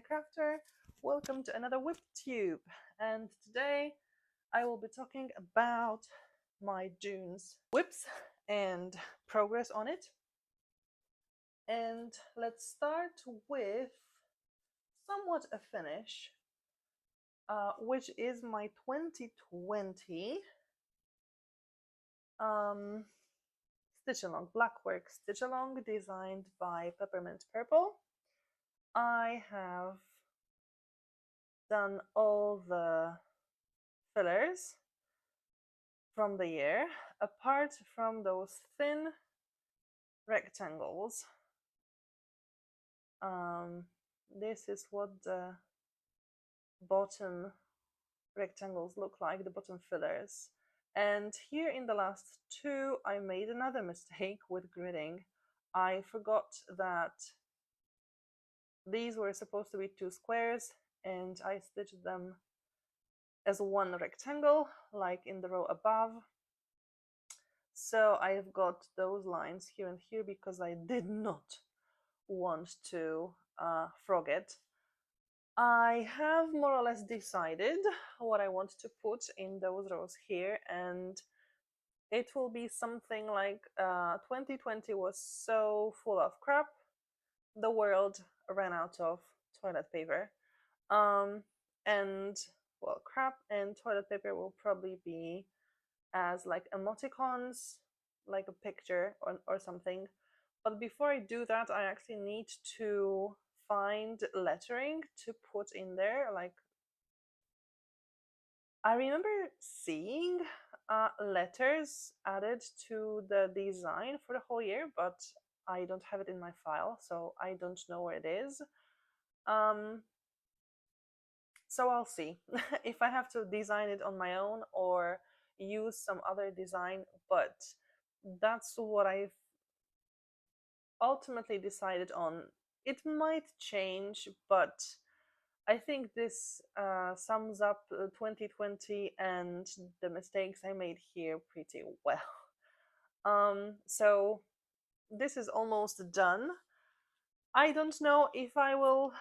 crafter. Welcome to another WIPTube, and today I will be talking about my June's whips and progress on it. And let's start with somewhat a finish, which is my 2020 stitch along, Blackwork stitch along, designed by Peppermint Purple. I have done all the fillers from the year, apart from those thin rectangles. This is what the bottom rectangles look like, the bottom fillers. And here in the last two, I made another mistake with gridding. I forgot that these were supposed to be two squares, and I stitched them as one rectangle, like in the row above. So I've got those lines here and here because I did not want to frog it. I have more or less decided what I want to put in those rows here, and it will be something like 2020 was so full of crap, the world ran out of toilet paper. And well, crap and toilet paper will probably be as like emoticons, like a picture or something. But before I do that, I actually need to find lettering to put in there. Like, I remember seeing letters added to the design for the whole year, but I don't have it in my file, so I don't know where it is. So I'll see if I have to design it on my own or use some other design, but that's what I've ultimately decided on. It might change, but I think this sums up 2020 and the mistakes I made here pretty well. So this is almost done. I don't know if I will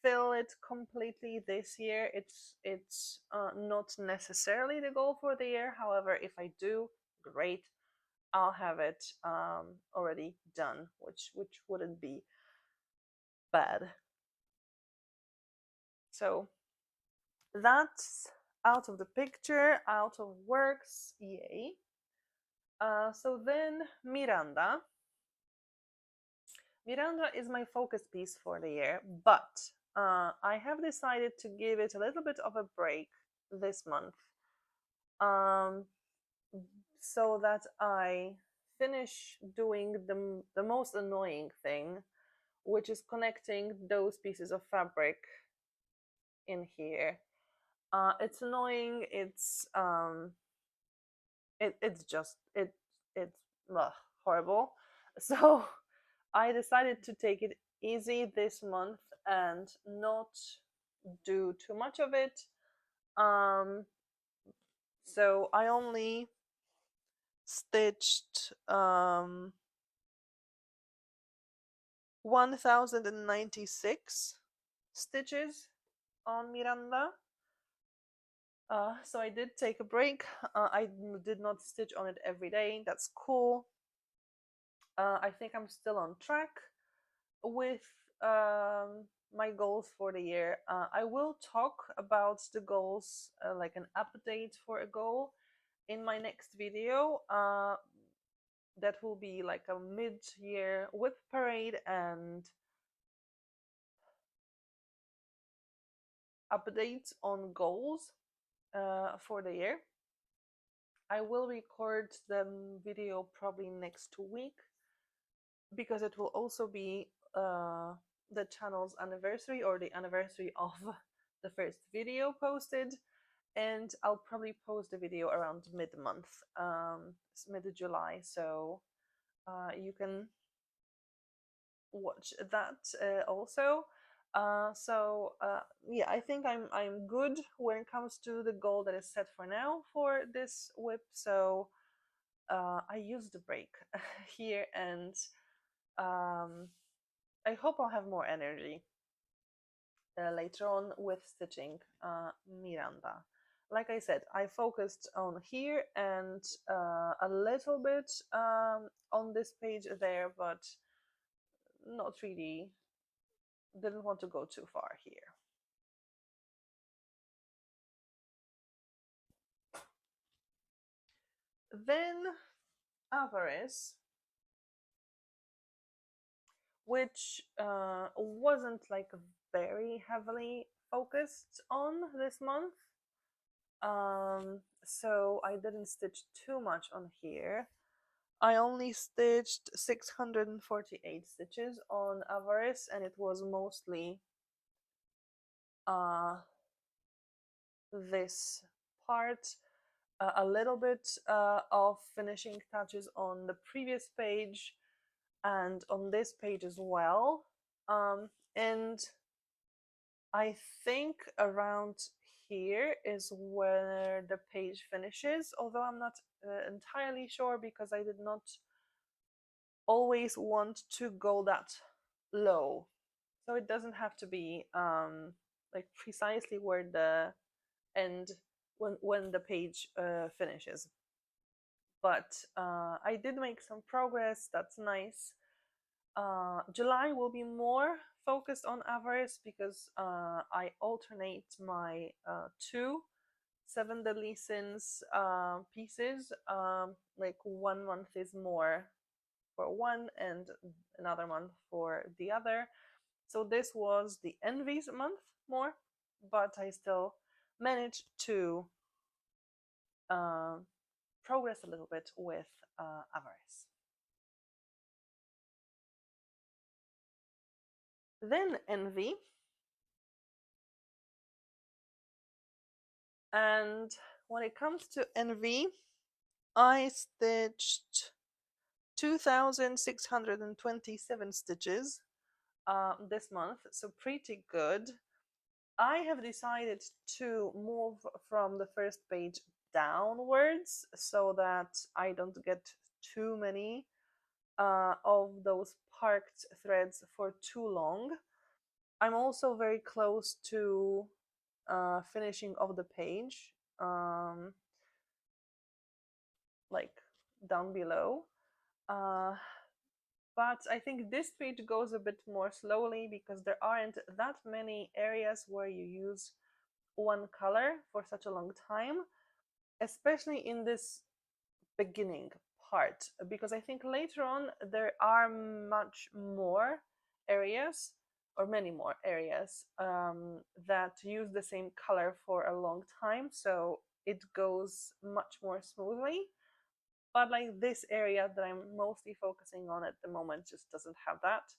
fill it completely this year. It's not necessarily the goal for the year. However, if I do, great. I'll have it already done, which wouldn't be bad. So that's out of the picture, out of works, yay. So then Miranda. Miranda is my focus piece for the year, but I have decided to give it a little bit of a break this month, so that I finish doing the most annoying thing, which is connecting those pieces of fabric in here. It's annoying. It's horrible. So I decided to take it easy this month and not do too much of it. So I only stitched 1096 stitches on Miranda. So I did take a break. I did not stitch on it every day. That's cool. I think I'm still on track with my goals for the year. I will talk about the goals, like an update for a goal, in my next video. That will be like a mid-year whip parade and update on goals for the year. I will record the video probably next week, because it will also be the channel's anniversary, or the anniversary of the first video posted, and I'll probably post the video around mid-month, mid-July, so you can watch that also. Yeah, I think I'm good when it comes to the goal that is set for now for this whip. So I used the break here, and I hope I'll have more energy later on with stitching Miranda. Like I said, I focused on here and a little bit on this page there, but not really, didn't want to go too far here. Then Avarice, which wasn't like very heavily focused on this month. So I didn't stitch too much on here. I only stitched 648 stitches on Avarice, and it was mostly this part, a little bit of finishing touches on the previous page and on this page as well. And I think around here is where the page finishes, although I'm not entirely sure because I did not always want to go that low. So it doesn't have to be like precisely where the end, when the page finishes. But I did make some progress, that's nice. July will be more focused on Avarice because I alternate my two 7 Deadly Sins pieces. Like 1 month is more for one and another month for the other. So this was the Envy's month more, but I still managed to progress a little bit with Avarice. Then Envy. And when it comes to Envy, I stitched 2,627 stitches this month, so pretty good. I have decided to move from the first page downwards so that I don't get too many of those parked threads for too long. I'm also very close to finishing off the page, like down below. But I think this page goes a bit more slowly because there aren't that many areas where you use one color for such a long time, especially in this beginning part, because I think later on there are much more areas, or many more areas, that use the same color for a long time, so it goes much more smoothly. But like this area that I'm mostly focusing on at the moment just doesn't have that.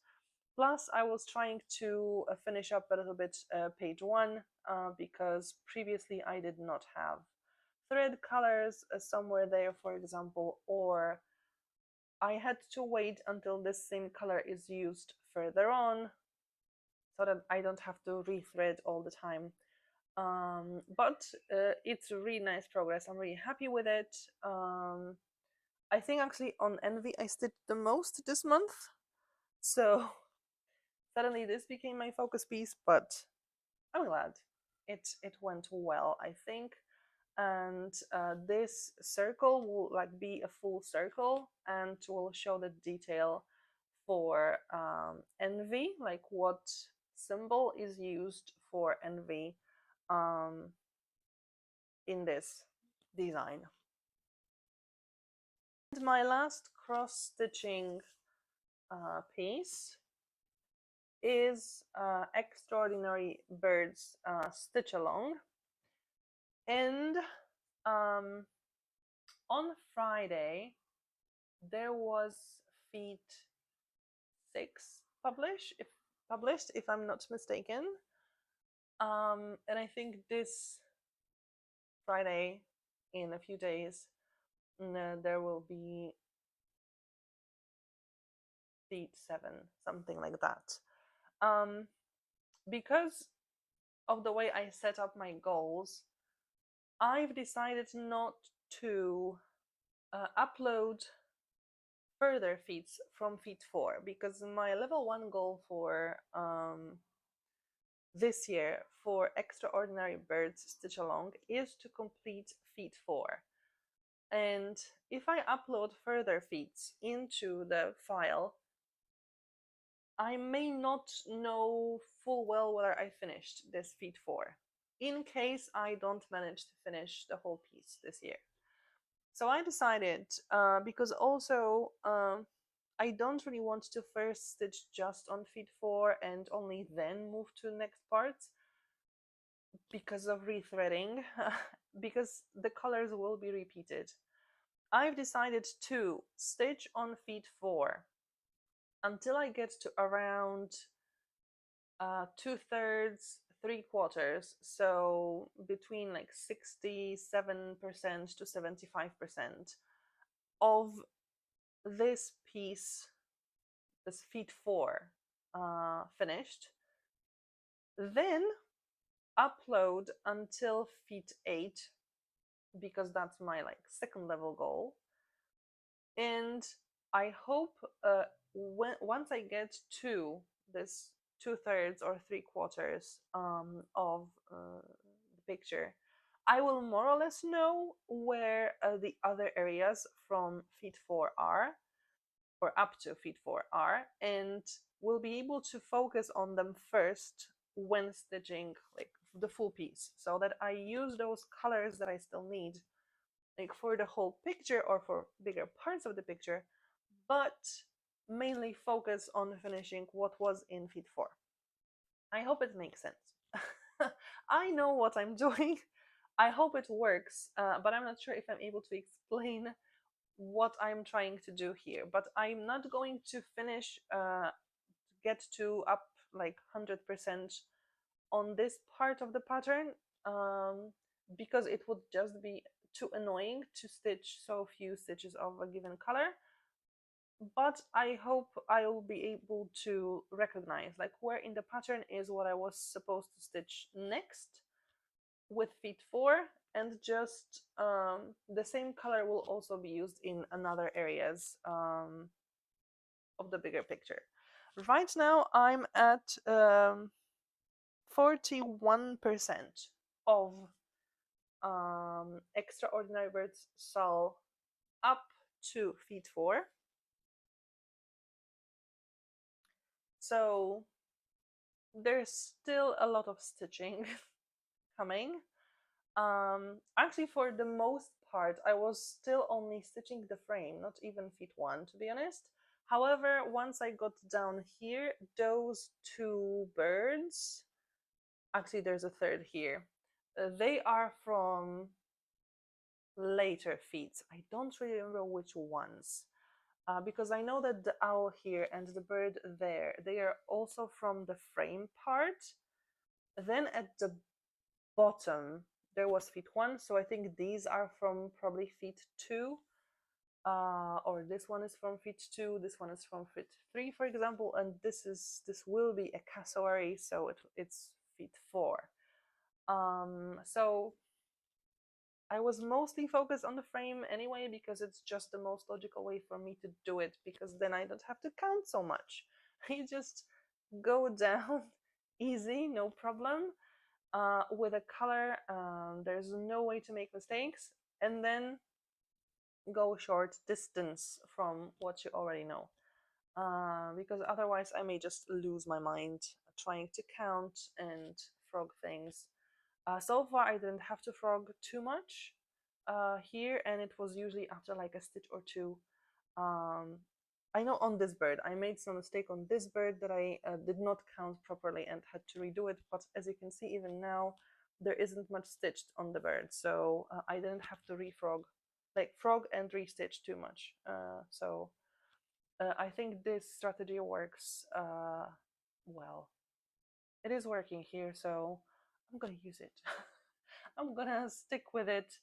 Plus, I was trying to finish up a little bit page 1 because previously I did not have thread colors somewhere there, for example, or I had to wait until this same color is used further on so that I don't have to rethread all the time. But it's really nice progress. I'm really happy with it. I think actually on Envy I stitched the most this month, so suddenly this became my focus piece, but I'm glad it went well, I think. And this circle will like be a full circle and will show the detail for Envy, like what symbol is used for Envy in this design. And my last cross stitching piece is Extraordinary Birds Stitch Along. And on Friday there was feet 6 published, if I'm not mistaken. And I think this Friday, in a few days, there will be feet 7, something like that. Because of the way I set up my goals, I've decided not to upload further feats from feet 4, because my level 1 goal for this year for Extraordinary Birds Stitch Along is to complete feet 4. And if I upload further feats into the file, I may not know full well whether I finished this feat 4, in case I don't manage to finish the whole piece this year. So I decided, because also I don't really want to first stitch just on feat 4 and only then move to the next parts because of rethreading, because the colors will be repeated. I've decided to stitch on feat 4 until I get to around 2/3, 3/4, so between like 67% to 75% of this piece, this feat 4, finished. Then upload until feat 8, because that's my like second level goal. And I hope once I get to this 2/3 or 3/4 of the picture, I will more or less know where the other areas from feat 4 are, or up to feat 4 are, and will be able to focus on them first when stitching like the full piece, so that I use those colors that I still need like for the whole picture or for bigger parts of the picture, but mainly focus on finishing what was in feat 4. I hope it makes sense. I know what I'm doing. I hope it works, but I'm not sure if I'm able to explain what I'm trying to do here. But I'm not going to finish, get to up like 100% on this part of the pattern, because it would just be too annoying to stitch so few stitches of a given color. But I hope I will be able to recognize like where in the pattern is what I was supposed to stitch next with feat 4, and just the same color will also be used in another areas of the bigger picture. Right now I'm at 41% of Extraordinary Birds SAL up to feat 4. So there's still a lot of stitching coming. Actually, for the most part, I was still only stitching the frame, not even feat 1, to be honest. However, once I got down here, those 2 birds, actually there's a third here, they are from later feats. I don't really remember which ones. Because I know that the owl here and the bird there, they are also from the frame part. Then at the bottom, there was feat 1, so I think these are from probably feat 2. Or this one is from feat 2, this one is from feat 3, for example, and this will be a cassowary, so it's feat 4. So I was mostly focused on the frame anyway, because it's just the most logical way for me to do it, because then I don't have to count so much. You just go down easy, no problem. With a color, there's no way to make mistakes, and then go short distance from what you already know. Because otherwise I may just lose my mind trying to count and frog things. So far I didn't have to frog too much here, and it was usually after like a stitch or two. I know on this bird I made some mistake on this bird that I did not count properly and had to redo it, but as you can see, even now there isn't much stitched on the bird, so I didn't have to refrog, like frog and restitch too much. So I think this strategy works well. It is working here, so I'm gonna use it. I'm gonna stick with it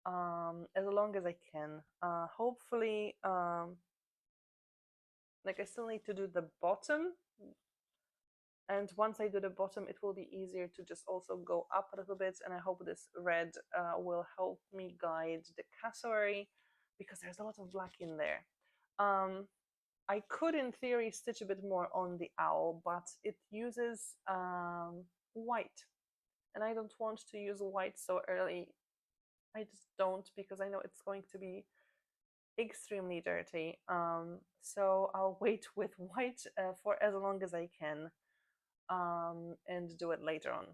as long as I can. Hopefully, like I still need to do the bottom, and once I do the bottom, it will be easier to just also go up a little bit, and I hope this red will help me guide the cassowary, because there's a lot of black in there. I could, in theory, stitch a bit more on the owl, but it uses white, and I don't want to use white so early. I just don't, because I know it's going to be extremely dirty. So I'll wait with white for as long as I can, and do it later on.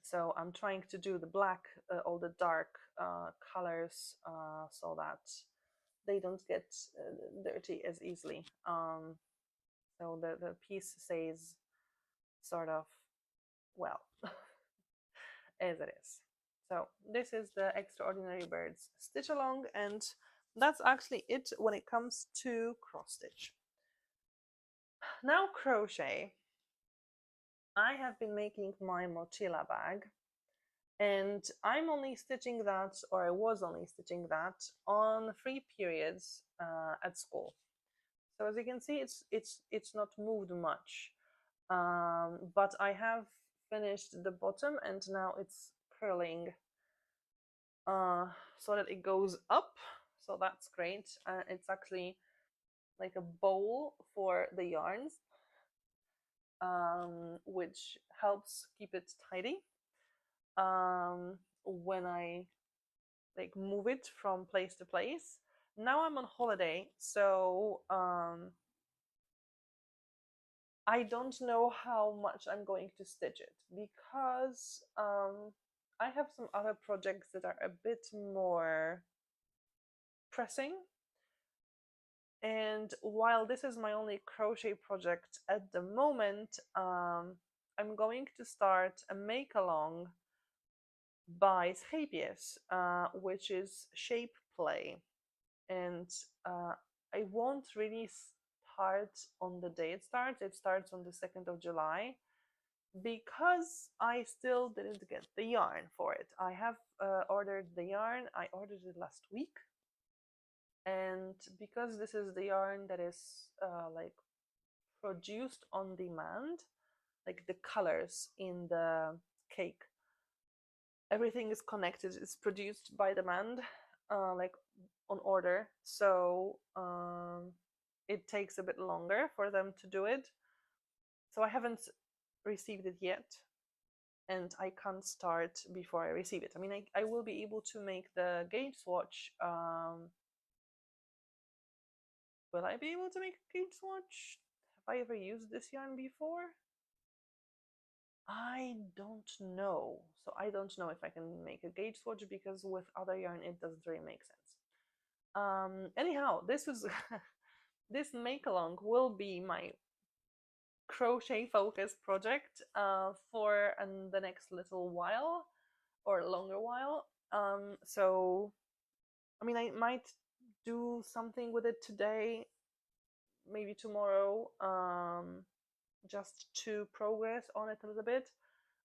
So I'm trying to do the black, all the dark colors, so that they don't get dirty as easily. So the piece stays sort of well as it is. So this is the Extraordinary Birds stitch along, and that's actually it when it comes to cross stitch. Now crochet. I have been making my Mochila bag, and I'm only stitching that, or I was only stitching that on free periods at school. So as you can see, it's not moved much, but I have finished the bottom, and now it's curling so that it goes up. So that's great. It's actually like a bowl for the yarns, which helps keep it tidy when I like move it from place to place. Now I'm on holiday, so I don't know how much I'm going to stitch it, because I have some other projects that are a bit more pressing. And while this is my only crochet project at the moment, I'm going to start a make along by Schaapjes, which is shape play. And I won't really start on the day it starts. It starts on the 2nd of July, because I still didn't get the yarn for it. I have ordered the yarn. I ordered it last week. And because this is the yarn that is like produced on demand, like the colors in the cake, everything is connected. It's produced by demand, like on order. So it takes a bit longer for them to do it. So I haven't received it yet, and I can't start before I receive it. I mean, I will be able to make the gauge swatch. Will I be able to make a gauge swatch? Have I ever used this yarn before? I don't know. So I don't know if I can make a gauge swatch, because with other yarn it doesn't really make sense. Anyhow, this was this make along will be my crochet focused project for the next little while, or longer while. So I mean, I might do something with it today, maybe tomorrow, just to progress on it a little bit,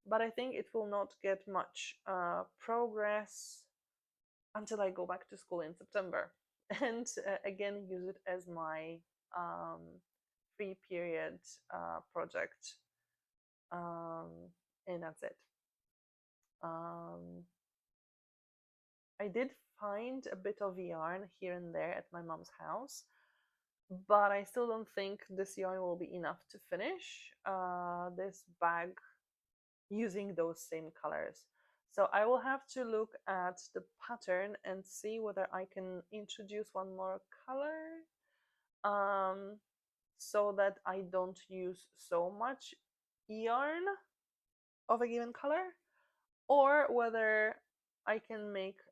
but I think it will not get much progress until I go back to school in September, and again use it as my free period project, and that's it. I did find a bit of yarn here and there at my mom's house, but I still don't think this yarn will be enough to finish this bag using those same colors. So I will have to look at the pattern and see whether I can introduce one more color, so that I don't use so much yarn of a given color, or whether I can make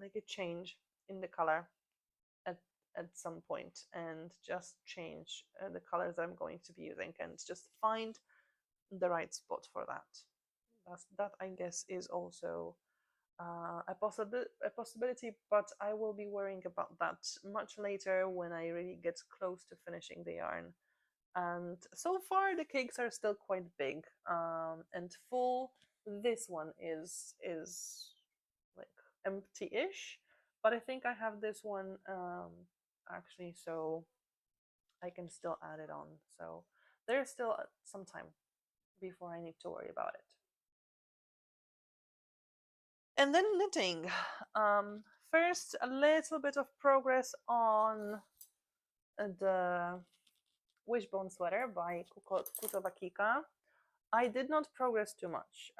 like a change in the color at some point, and just change the colors I'm going to be using, and just find the right spot for that. That I guess is also a possibility, but I will be worrying about that much later, when I really get close to finishing the yarn. And so far the cakes are still quite big and full. This one is like empty-ish, but I think I have this one actually, so I can still add it on. So there's still some time before I need to worry about it. And then knitting. First, a little bit of progress on the Wishbone Sweater by Kutowakika. I did not progress too much.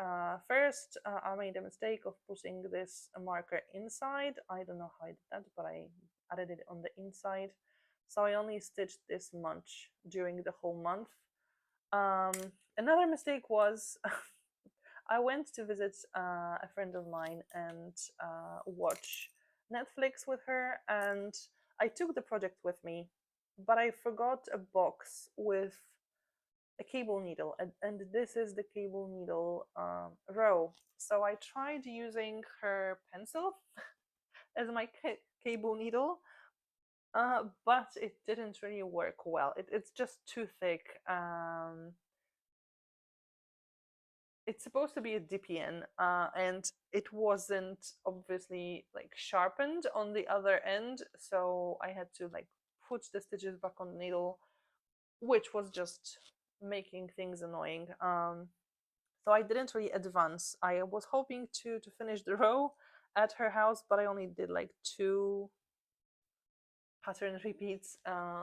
First, I made a mistake of putting this marker inside. I don't know how I did that, but I added it on the inside. So I only stitched this much during the whole month. Another mistake was I went to visit a friend of mine and watch Netflix with her, and I took the project with me, but I forgot a box with a cable needle, and this is the cable needle row. So I tried using her pencil as my cable needle, but it didn't really work well. It's just too thick. It's supposed to be a DPN, and it wasn't obviously like sharpened on the other end, so I had to like put the stitches back on the needle, which was just making things annoying. So I didn't really advance. I was hoping to finish the row at her house, but I only did like 2 pattern repeats.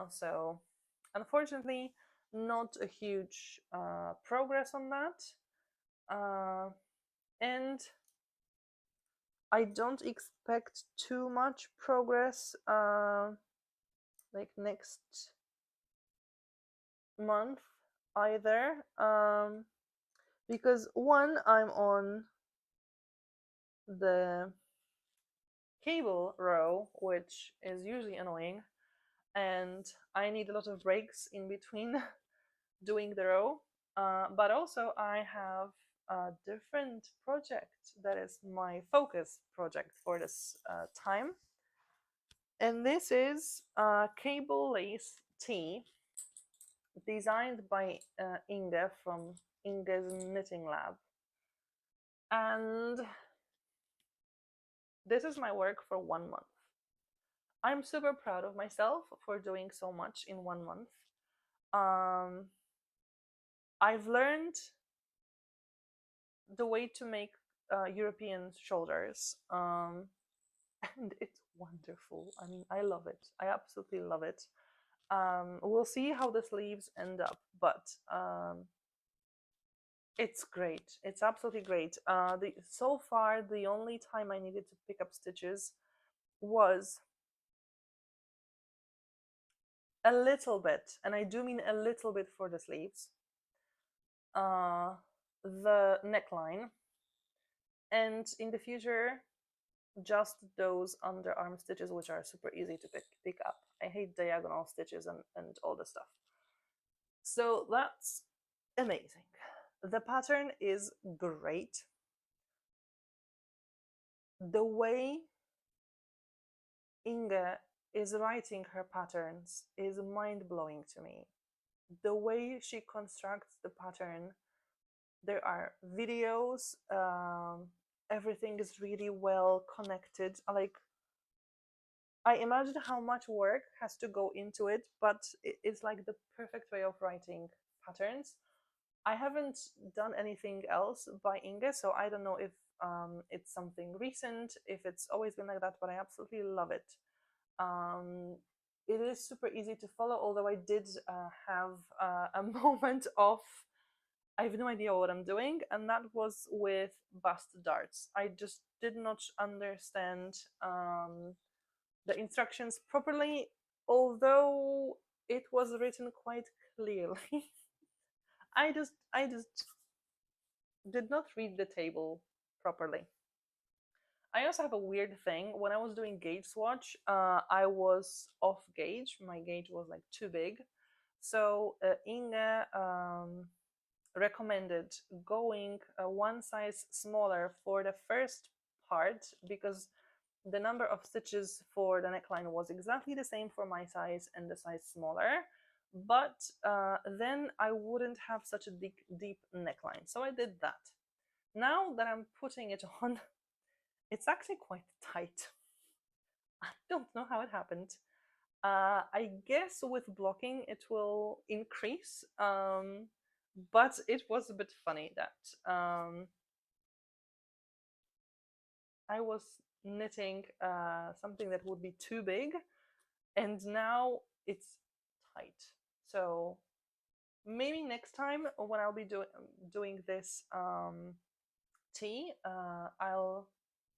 So unfortunately, not a huge progress on that. And I don't expect too much progress like next month either, because one, I'm on the cable row, which is usually annoying, and I need a lot of breaks in between doing the row. But also I have a different project that is my focus project for this time, and this is cable lace tee designed by Inge from Inge's Knitting Lab. And this is my work for 1 month. I'm super proud of myself for doing so much in 1 month. I've learned the way to make European shoulders, and it's wonderful. I mean, I love it. I absolutely love it. We'll see how the sleeves end up, but it's great. It's absolutely great. So far, the only time I needed to pick up stitches was a little bit, and I do mean a little bit for the sleeves, the neckline, and in the future, just those underarm stitches, which are super easy to pick up. I hate diagonal stitches and all the stuff. So that's amazing. The pattern is great. The way Inge is writing her patterns is mind-blowing to me. The way she constructs the pattern, there are videos, everything is really well connected. Like, I imagine how much work has to go into it, but it's like the perfect way of writing patterns. I haven't done anything else by Inge, so I don't know if it's something recent, if it's always been like that, but I absolutely love it. It is super easy to follow, although I did have a moment of I have no idea what I'm doing, and that was with bust darts. I just did not understand the instructions properly, although it was written quite clearly. I just did not read the table properly. I also have a weird thing. When I was doing gauge swatch, I was off gauge. My gauge was like too big. So Inge recommended going 1 size smaller for the first part, because the number of stitches for the neckline was exactly the same for my size and the size smaller, but then I wouldn't have such a deep neckline. So I did that. Now that I'm putting it on, it's actually quite tight. I don't know how it happened. I guess with blocking it will increase, but it was a bit funny that I was knitting something that would be too big, and now it's tight. So maybe next time when I'll be doing this tee, I'll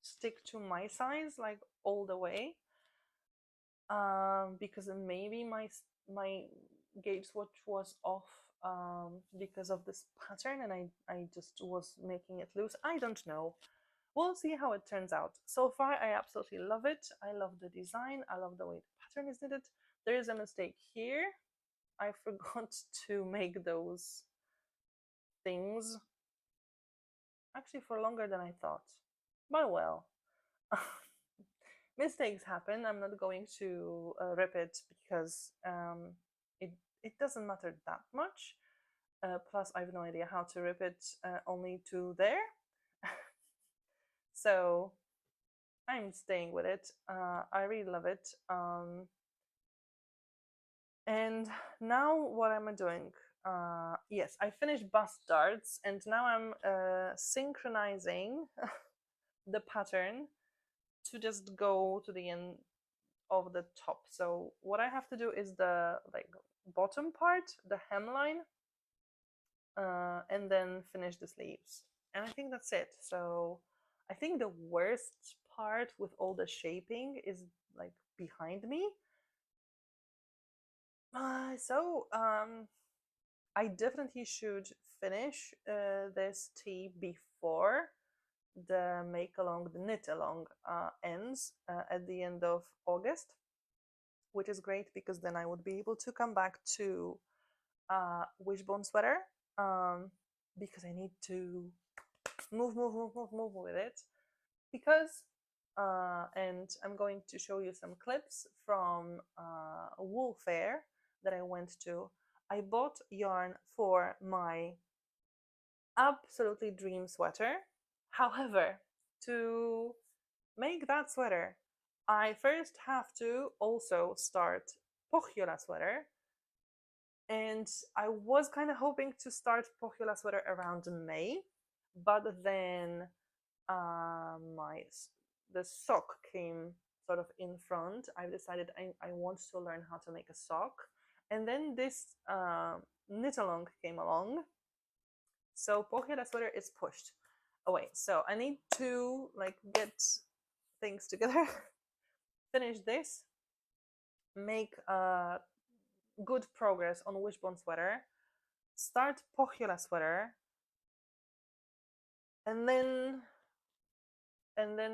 stick to my size like all the way, because maybe my gauge swatch was off because of this pattern, and I just was making it loose. I don't know. We'll see how it turns out. So far, I absolutely love it. I love the design. I love the way the pattern is knitted. There is a mistake here. I forgot to make those things actually for longer than I thought. But well, mistakes happen. I'm not going to rip it because it doesn't matter that much. Plus, I have no idea how to rip it only to there. So I'm staying with it. I really love it. And now what am I doing? Yes, I finished bust darts, and now I'm synchronizing the pattern to just go to the end of the top. So what I have to do is the like bottom part, the hemline, and then finish the sleeves. And I think that's it. So I think the worst part with all the shaping is like behind me. I definitely should finish this tee before the make along, the knit along ends at the end of August, which is great because then I would be able to come back to Wishbone Sweater, because I need to move with it, because and I'm going to show you some clips from a wool fair that I went to. I bought yarn for my absolutely dream sweater. However, to make that sweater, I first have to also start Mochila sweater. And I was kind of hoping to start Mochila sweater around May, but then the sock came sort of in front. I've decided I want to learn how to make a sock. And then this knit along came along. So Mochila sweater is pushed away. So I need to like get things together, finish this, make good progress on Wishbone Sweater, start Mochila sweater, and then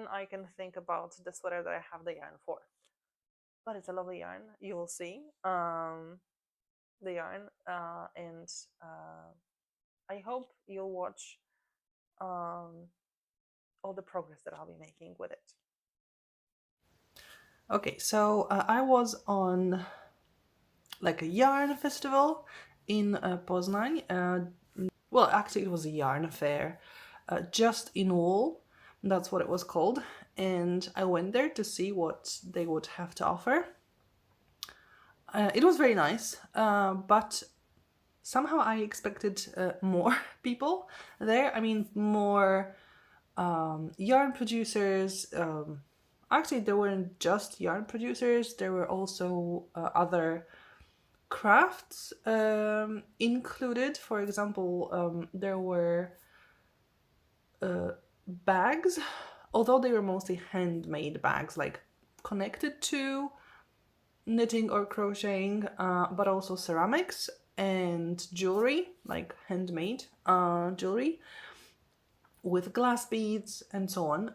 I can think about the sweater that I have the yarn for. But it's a lovely yarn. You will see the yarn, and I hope you'll watch all the progress that I'll be making with it. Okay, so I was on like a yarn festival in Poznań. Well, actually, it was a yarn fair, just in wool. That's what it was called. And I went there to see what they would have to offer. It was very nice, but somehow I expected more people there. I mean, more yarn producers. Actually, there weren't just yarn producers. There were also other crafts included. For example, there were bags, although they were mostly handmade bags, like connected to knitting or crocheting, but also ceramics and jewelry, like handmade jewelry with glass beads and so on.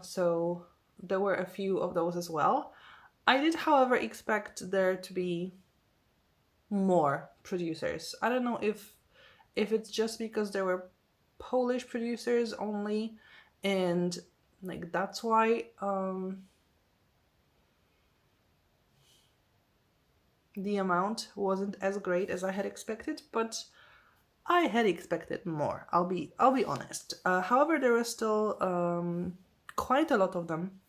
So there were a few of those as well. I did, however, expect there to be more producers. I don't know if it's just because there were Polish producers only, and like that's why the amount wasn't as great as I had expected, but I had expected more. I'll be honest. However, there was still quite a lot of them.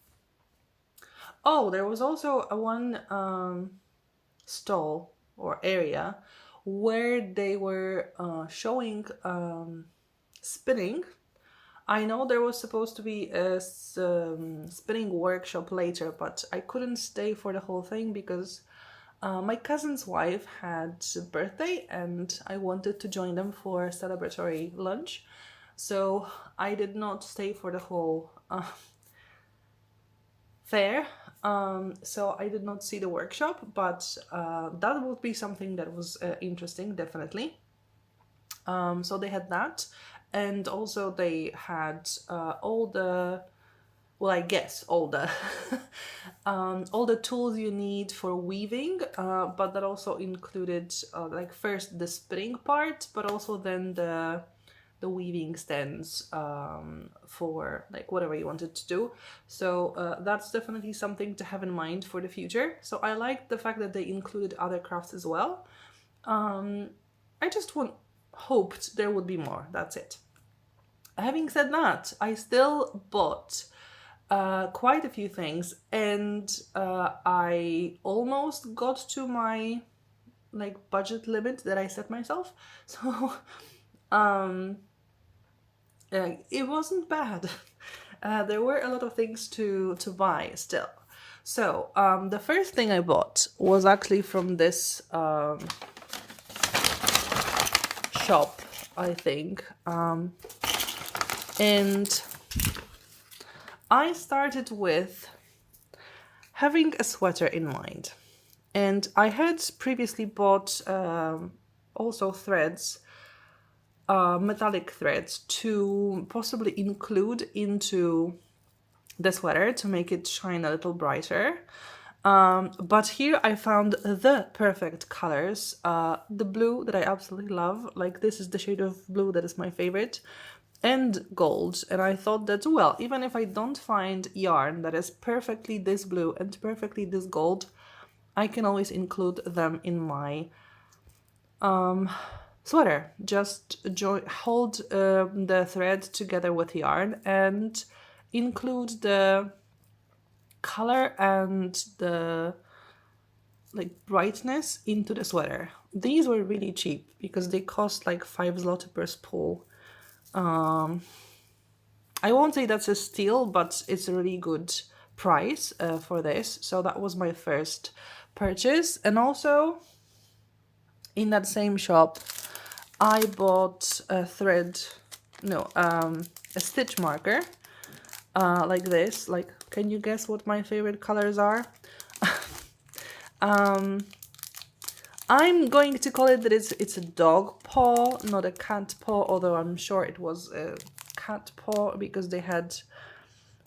Oh, there was also one stall or area where they were showing spinning. I know there was supposed to be a spinning workshop later, but I couldn't stay for the whole thing because My cousin's wife had a birthday and I wanted to join them for a celebratory lunch. So I did not stay for the whole fair. So I did not see the workshop, but that would be something that was interesting, definitely. So they had that, and also they had all the, well, I guess all the all the tools you need for weaving, but that also included like first the spring part, but also then the weaving stands for like whatever you wanted to do. So that's definitely something to have in mind for the future. So I liked the fact that they included other crafts as well. I just hoped there would be more. That's it. Having said that, I still bought quite a few things, and I almost got to my like budget limit that I set myself. So it wasn't bad. There were a lot of things to buy still. So the first thing I bought was actually from this shop, I think, and I started with having a sweater in mind. And I had previously bought also threads, metallic threads, to possibly include into the sweater to make it shine a little brighter. But here I found the perfect colors. The blue that I absolutely love, like this is the shade of blue that is my favorite, and gold. And I thought that, well, even if I don't find yarn that is perfectly this blue and perfectly this gold, I can always include them in my sweater. Just hold the thread together with yarn and include the color and the like brightness into the sweater. These were really cheap because they cost like 5 zloty per spool. I won't say that's a steal, but it's a really good price for this. So that was my first purchase. And also in that same shop, I bought a stitch marker like this. Like, can you guess what my favorite colors are? I'm going to call it that it's a dog paw, not a cat paw, although I'm sure it was a cat paw because they had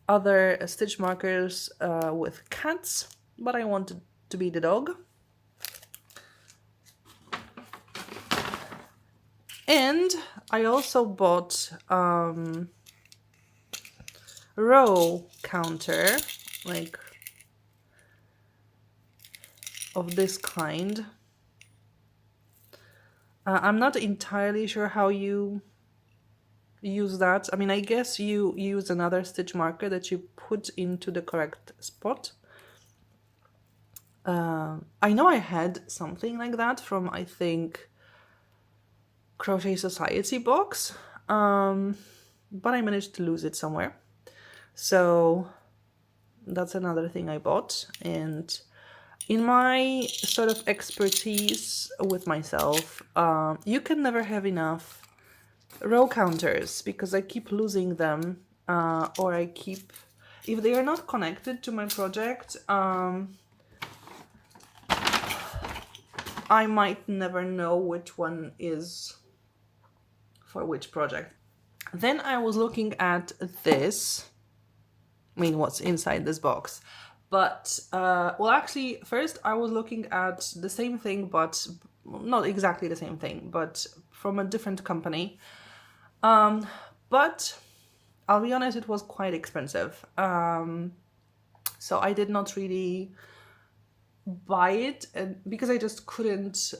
other stitch markers with cats, but I wanted to be the dog. And I also bought row counter, like of this kind. I'm not entirely sure how you use that. I mean, I guess you use another stitch marker that you put into the correct spot. I know I had something like that from, I think, Crochet Society box, but I managed to lose it somewhere. So that's another thing I bought. And in my sort of expertise with myself, you can never have enough row counters because I keep losing them, or if they are not connected to my project, I might never know which one is for which project. Then I was looking at this, I mean, what's inside this box. But, well, actually, first I was looking at the same thing, but not exactly the same thing, but from a different company. But I'll be honest, it was quite expensive. So I did not really buy it because I just couldn't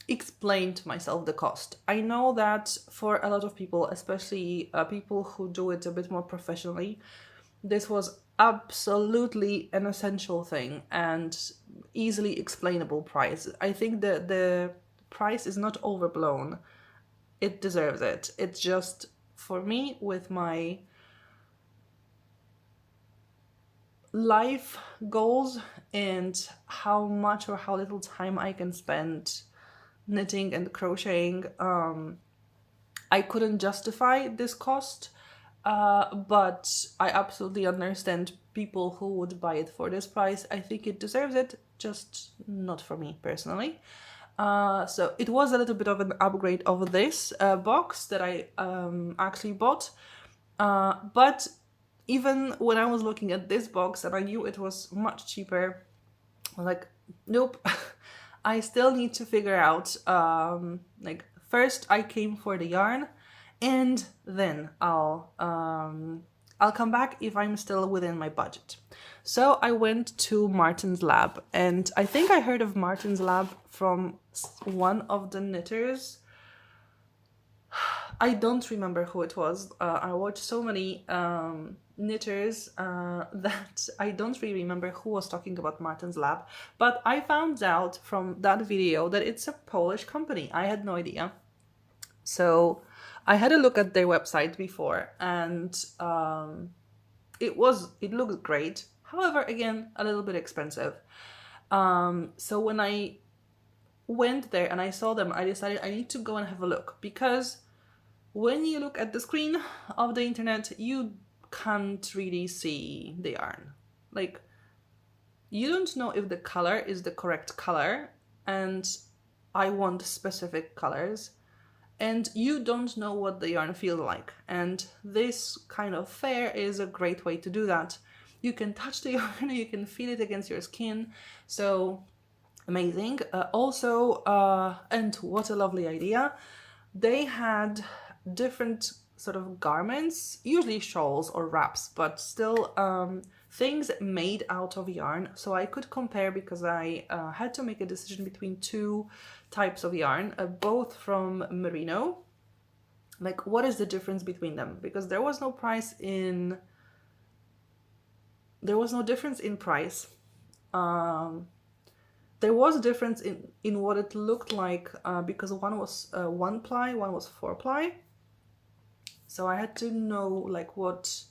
explain to myself the cost. I know that for a lot of people, especially people who do it a bit more professionally, this was absolutely an essential thing and easily explainable price. I think that the price is not overblown. It deserves it. It's just, for me, with my life goals and how much or how little time I can spend knitting and crocheting, I couldn't justify this cost, but I absolutely understand people who would buy it for this price. I think it deserves it, just not for me personally. So it was a little bit of an upgrade of this box that I actually bought, but even when I was looking at this box and I knew it was much cheaper, I was like, nope. I still need to figure out, like, first I came for the yarn, and then I'll come back if I'm still within my budget. So I went to Martin's Lab, and I think I heard of Martin's Lab from one of the knitters. I don't remember who it was. I watched so many knitters that I don't really remember who was talking about Martin's Lab, but I found out from that video that it's a Polish company. I had no idea. So I had a look at their website before, and it looked great. However, again, a little bit expensive. So when I went there and I saw them, I decided I need to go and have a look, because when you look at the screen of the internet, you can't really see the yarn. Like, you don't know if the color is the correct color, and I want specific colors, and you don't know what the yarn feels like. And this kind of fair is a great way to do that. You can touch the yarn, you can feel it against your skin, so amazing. And what a lovely idea, they had different sort of garments, usually shawls or wraps, but still things made out of yarn. So I could compare, because I had to make a decision between two types of yarn, both from merino. Like, what is the difference between them? Because there was no difference in price. There was a difference in what it looked like, because one was 1 ply, one was 4 ply. So I had to know, like, what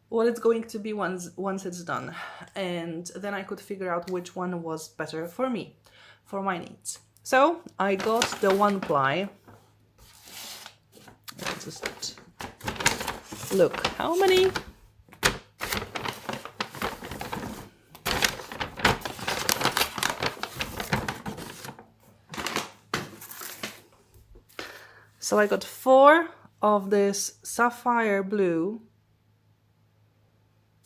it's going to be once it's done, and then I could figure out which one was better for me, for my needs. So I got the 1 ply. Let's just look how many. So I got 4 of this sapphire blue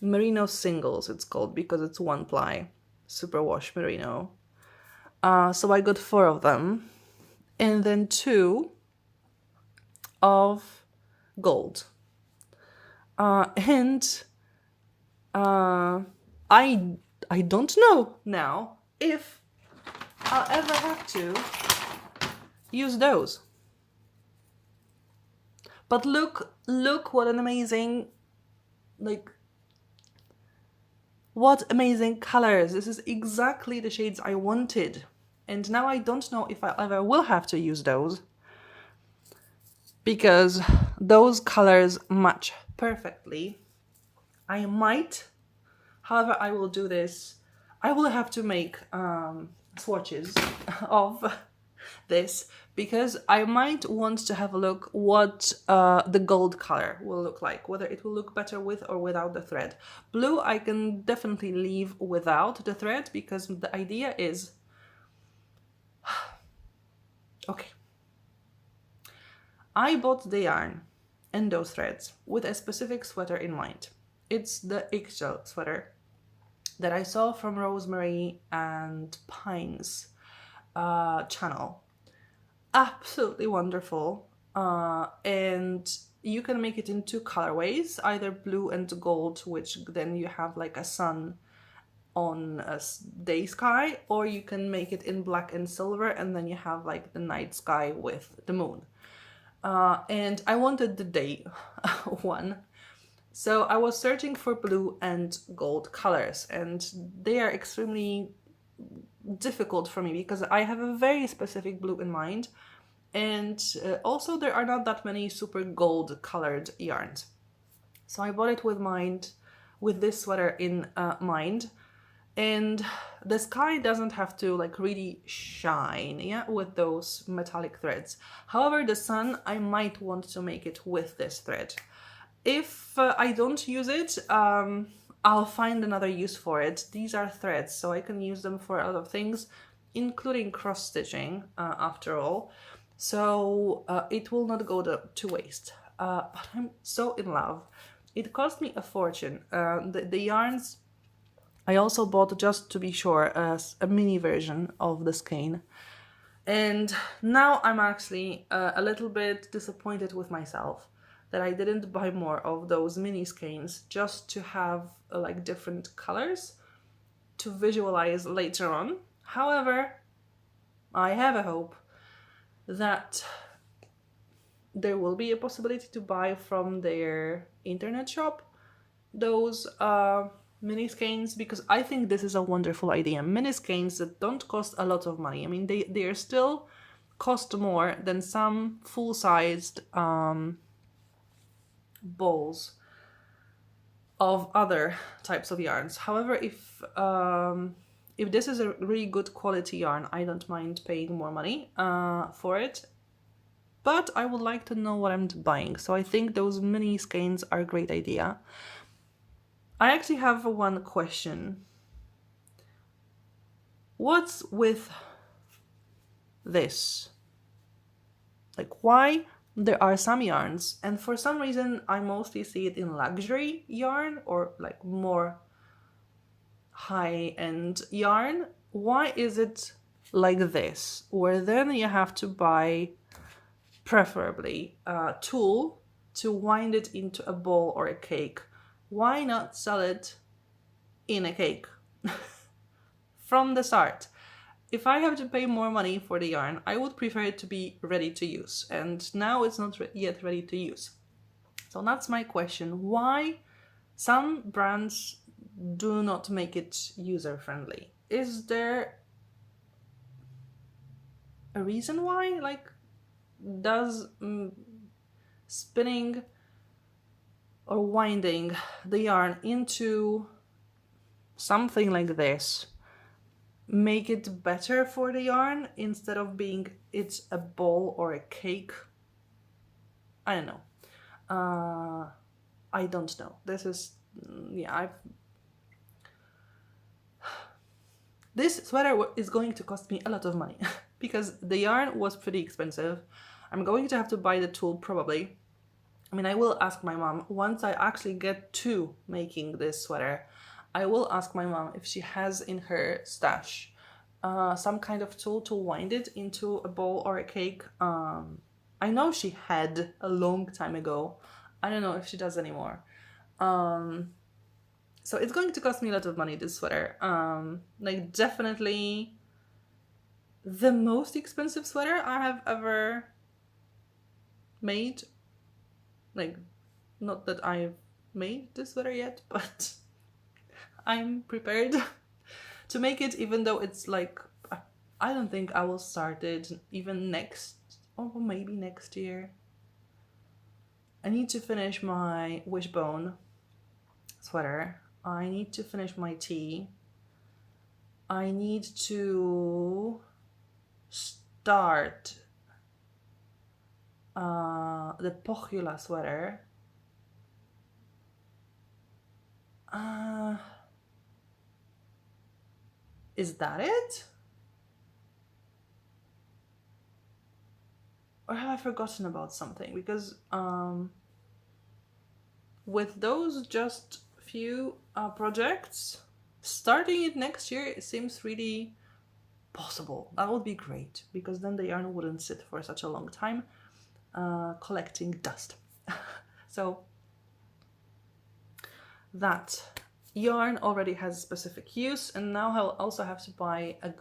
merino singles, it's called, because it's 1 ply superwash merino. So I got 4 of them, and then 2 of gold. And I don't know now if I'll ever have to use those. But look what an amazing, like, what amazing colors. This is exactly the shades I wanted. And now I don't know if I ever will have to use those, because those colors match perfectly. I might, however, I will do this. I will have to make swatches of this, because I might want to have a look what the gold color will look like, whether it will look better with or without the thread. Blue I can definitely leave without the thread, because the idea is okay, I bought the yarn and those threads with a specific sweater in mind. It's the eggshell sweater that I saw from Rosemary and Pine's channel. Absolutely wonderful, and you can make it in 2 colorways, either blue and gold, which then you have like a sun on a day sky, or you can make it in black and silver, and then you have like the night sky with the moon. And I wanted the day one, so I was searching for blue and gold colors, and they are extremely difficult for me because I have a very specific blue in mind, and also there are not that many super gold colored yarns. So I bought it with with this sweater in mind. And the sky doesn't have to like really shine, yeah, with those metallic threads. However, the sun, I might want to make it with this thread. If I don't use it, I'll find another use for it. These are threads, so I can use them for a lot of things, including cross stitching, after all. So it will not go to waste. But I'm so in love. It cost me a fortune. The yarns I also bought, just to be sure, a mini version of the skein. And now I'm actually a little bit disappointed with myself that I didn't buy more of those mini skeins just to have like different colors to visualize later on. However, I have a hope that there will be a possibility to buy from their internet shop those mini skeins, because I think this is a wonderful idea. Mini skeins that don't cost a lot of money. I mean, they are still cost more than some full-sized balls of other types of yarns. However, if this is a really good quality yarn, I don't mind paying more money for it. But I would like to know what I'm buying. So I think those mini skeins are a great idea. I actually have one question. What's with this? Like, why there are some yarns, and for some reason I mostly see it in luxury yarn or like more high-end yarn. Why is it like this, where then you have to buy preferably a tool to wind it into a ball or a cake? Why not sell it in a cake from the start? If I have to pay more money for the yarn, I would prefer it to be ready to use, and now it's not yet ready to use. So that's my question. Why some brands do not make it user-friendly? Is there a reason why? Like, does spinning or winding the yarn into something like this make it better for the yarn instead of being it's a ball or a cake? I don't know. I don't know. This is, yeah, this sweater is going to cost me a lot of money because the yarn was pretty expensive. I'm going to have to buy the tool probably. I mean, I will ask my mom once I actually get to making this sweater. I will ask my mom if she has in her stash some kind of tool to wind it into a ball or a cake. I know she had a long time ago. I don't know if she does anymore. So it's going to cost me a lot of money, this sweater. Like, definitely the most expensive sweater I have ever made. Like, not that I've made this sweater yet, but I'm prepared to make it, even though it's like, I don't think I will start it even next, or maybe next year. I need to finish my Wishbone sweater. I need to finish my tee. I need to start the Mochila sweater. Is that it? Or have I forgotten about something? Because with those just few projects, starting it next year, it seems really possible. That would be great, because then the yarn wouldn't sit for such a long time collecting dust. So that yarn already has specific use, and now I'll also have to buy a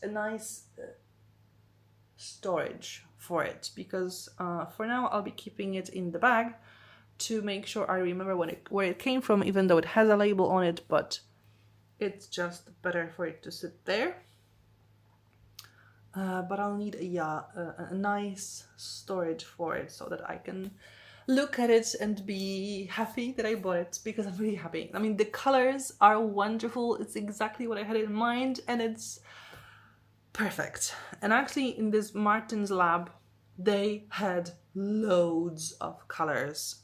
nice storage for it, because for now I'll be keeping it in the bag to make sure I remember where it came from, even though it has a label on it, but it's just better for it to sit there. But I'll need a nice storage for it so that I can look at it and be happy that I bought it, because I'm really happy. I mean, the colors are wonderful. It's exactly what I had in mind, and it's perfect. And actually in this Martin's lab, they had loads of colors.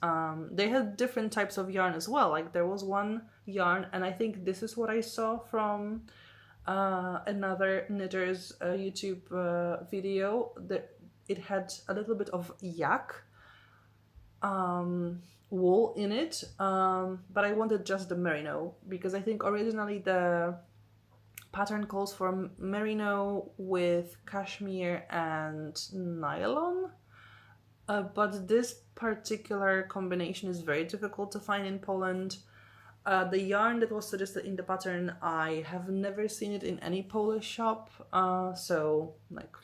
They had different types of yarn as well. Like there was one yarn, and I think this is what I saw from another knitter's YouTube video, that it had a little bit of yak wool in it, but I wanted just the merino, because I think originally the pattern calls for merino with cashmere and nylon, but this particular combination is very difficult to find in Poland. The yarn that was suggested in the pattern, I have never seen it in any Polish shop, so like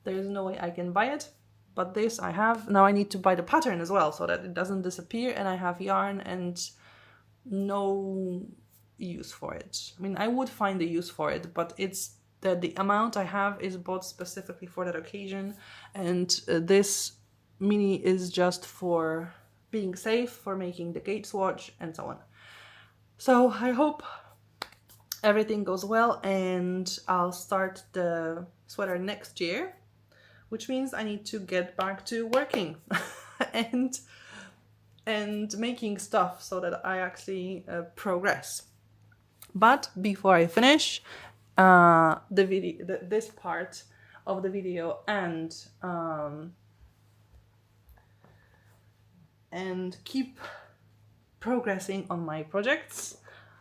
there's no way I can buy it. But this I have. Now I need to buy the pattern as well so that it doesn't disappear, and I have yarn and no use for it. I mean, I would find a use for it, but it's that the amount I have is bought specifically for that occasion, and this mini is just for being safe, for making the gate swatch and so on. So I hope everything goes well, and I'll start the sweater next year, which means I need to get back to working and making stuff so that I actually progress. But before I finish the video, this part of the video, and keep progressing on my projects,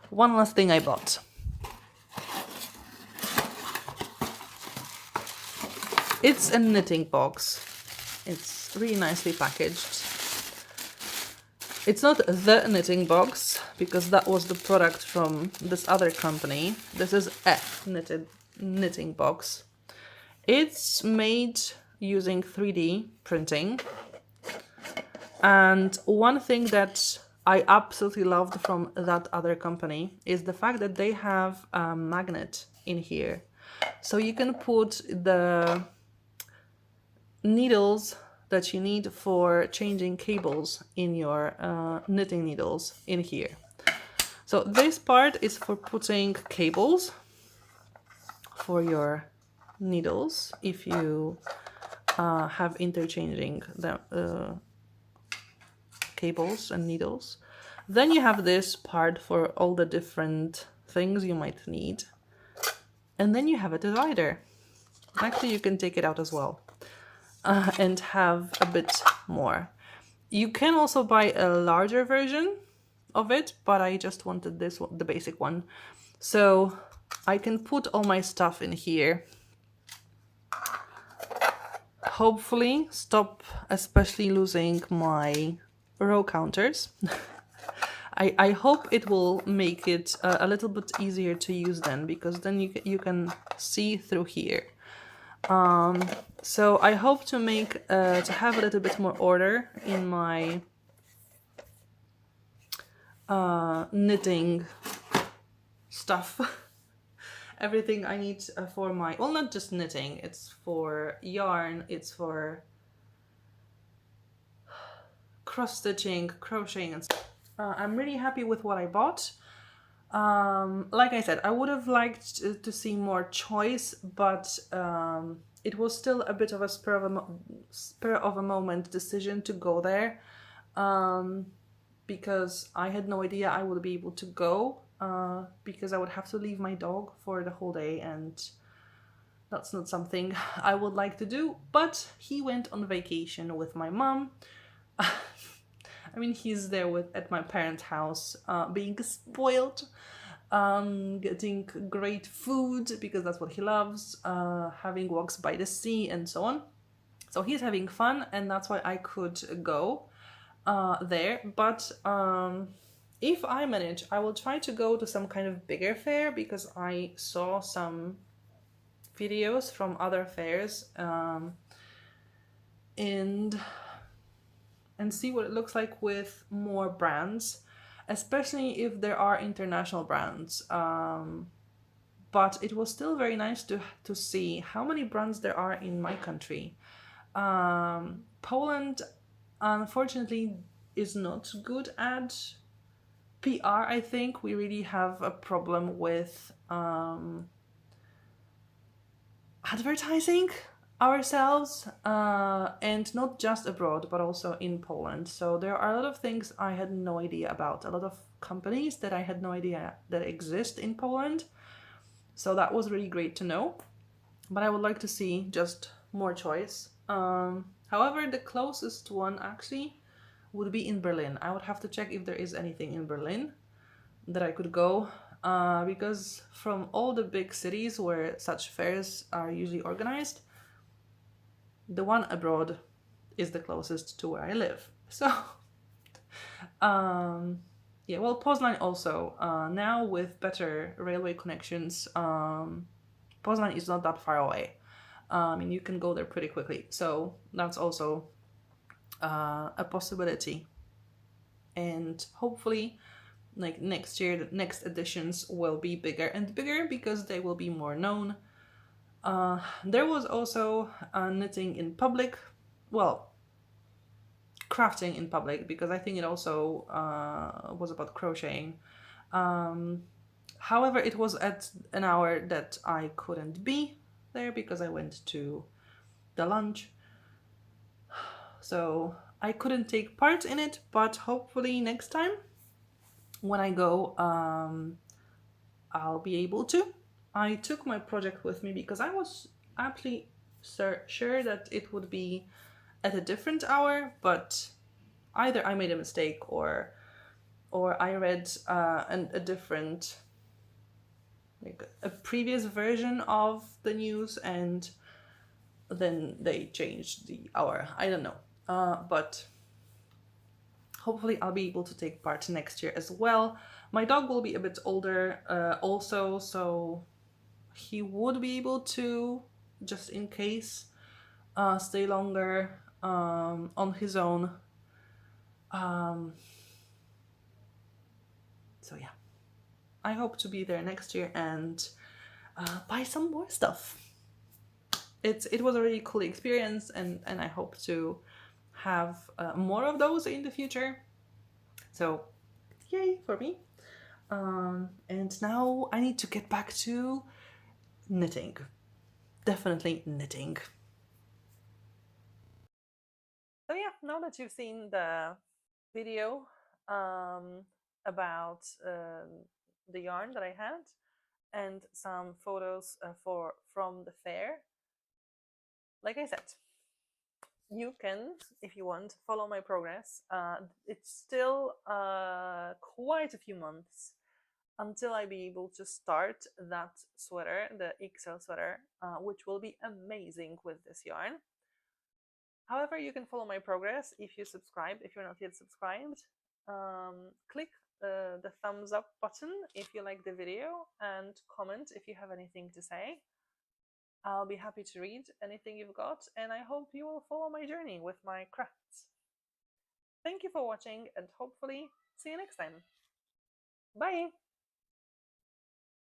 one last thing I bought. It's a knitting box. It's really nicely packaged. It's not the knitting box, because that was the product from this other company. This is a knitting box. It's made using 3D printing. And one thing that I absolutely loved from that other company is the fact that they have a magnet in here. So you can put the needles that you need for changing cables in your knitting needles in here. So this part is for putting cables for your needles if you have interchanging the cables and needles. Then you have this part for all the different things you might need. And then you have a divider. Actually, you can take it out as well. And have a bit more. You can also buy a larger version of it, but I just wanted this one, the basic one. So I can put all my stuff in here. Hopefully stop especially losing my row counters. I hope it will make it a little bit easier to use then, because then you can see through here. So I hope to make to have a little bit more order in my knitting stuff. Everything I need for my, well, not just knitting, it's for yarn, it's for cross stitching, crocheting and stuff. I'm really happy with what I bought. Like I said, I would have liked to see more choice, but it was still a bit of a spur of a moment decision to go there, because I had no idea I would be able to go, because I would have to leave my dog for the whole day, and that's not something I would like to do. But he went on vacation with my mom. I mean, he's there at my parents' house, being spoiled, getting great food because that's what he loves, having walks by the sea and so on. So he's having fun, and that's why I could go there. But if I manage, I will try to go to some kind of bigger fair, because I saw some videos from other fairs, and see what it looks like with more brands, especially if there are international brands. But it was still very nice to see how many brands there are in my country. Poland unfortunately is not good at PR. I think we really have a problem with advertising ourselves, and not just abroad but also in Poland. So there are a lot of things I had no idea about, a lot of companies that I had no idea that exist in Poland. So that was really great to know, but I would like to see just more choice. However, the closest one actually would be in Berlin. I would have to check if there is anything in Berlin that I could go, because from all the big cities where such fairs are usually organized, the one abroad is the closest to where I live. So, yeah, well, Poznań also, now with better railway connections, Poznań is not that far away. I mean, you can go there pretty quickly. So that's also a possibility. And hopefully, like next year, the next editions will be bigger and bigger because they will be more known. There was also knitting in public, well, crafting in public, because I think it also was about crocheting. However, it was at an hour that I couldn't be there because I went to the lunch. So I couldn't take part in it, but hopefully next time when I go, I'll be able to. I took my project with me because I was absolutely sure that it would be at a different hour, but either I made a mistake or I read a different, like a previous version of the news, and then they changed the hour. I don't know, but hopefully I'll be able to take part next year as well. My dog will be a bit older also, so he would be able to, just in case, stay longer on his own. So yeah, I hope to be there next year and buy some more stuff. It was a really cool experience, and I hope to have more of those in the future. So yay for me. And now I need to get back to knitting. Definitely knitting. So yeah, now that you've seen the video about the yarn that I had and some photos from the fair, like I said, you can, if you want, follow my progress. It's still quite a few months until I be able to start that sweater, the XL sweater, which will be amazing with this yarn. However, you can follow my progress if you subscribe. If you're not yet subscribed, click the thumbs up button if you like the video, and comment if you have anything to say. I'll be happy to read anything you've got, and I hope you will follow my journey with my crafts. Thank you for watching, and hopefully see you next time. Bye!